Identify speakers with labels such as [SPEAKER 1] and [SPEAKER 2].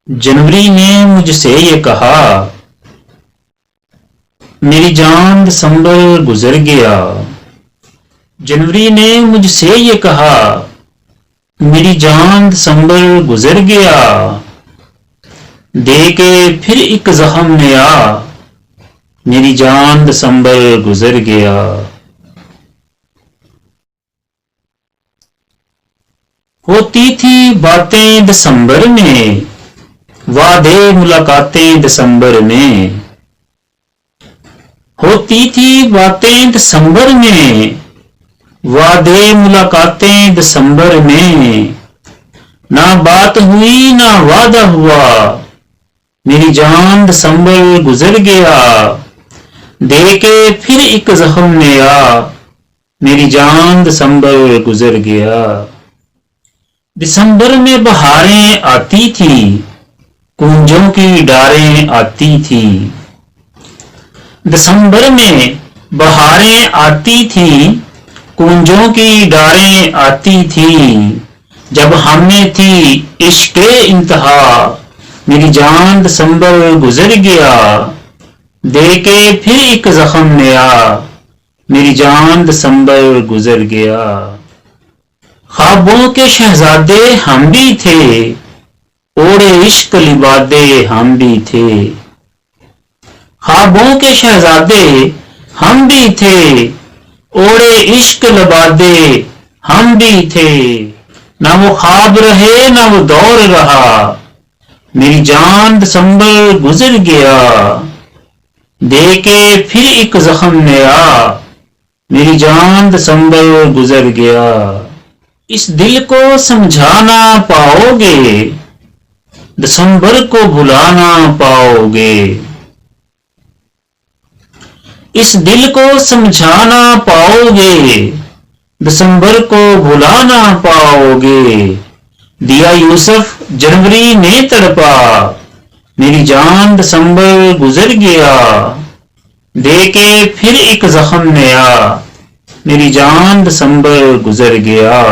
[SPEAKER 1] जनवरी ने मुझसे ये कहा, मेरी जान दिसंबर गुजर गया। जनवरी ने मुझसे ये कहा, मेरी जान दिसंबर गुजर गया। दे के फिर एक जख्म नया, मेरी जान दिसंबर गुजर गया। होती थी बातें दिसंबर में, वादे मुलाकातें दिसंबर में। होती थी बातें दिसंबर में, वादे मुलाकातें दिसंबर में। ना बात हुई ना वादा हुआ, मेरी जान दिसंबर गुजर गया। दे के फिर एक जख्म नया, मेरी जान दिसंबर गुजर गया। दिसंबर में बहारें आती थी, कुंजों की डारें आती थी। दिसंबर में बहारें आती थी, कुंजों की डारें आती थी। जब हमें थी इश्क़े इंतहा, मेरी जान दिसंबर गुजर गया। दे के फिर एक जख्म नया, मेरी जान दिसंबर गुजर गया। ख्वाबों के शहजादे हम भी थे, ओढ़े इश्क लिबादे हम भी थे। ख्वाबों के शहजादे हम भी थे, ओढ़े इश्क लिबादे हम भी थे। ना वो ख्वाब रहे ना वो दौर रहा, मेरी जान दिसंबर गुजर गया। दे के फिर एक जख्म नया, मेरी जान दिसंबर गुजर गया। इस दिल को समझा ना पाओगे, दिसंबर को भुला ना पाओगे। इस दिल को समझा ना पाओगे, दिसंबर को भुला ना पाओगे। दिया यूसुफ जनवरी ने तड़पा, मेरी जान दिसंबर गुजर गया। दे के फिर एक जख्म नया, मेरी जान दिसंबर गुजर गया।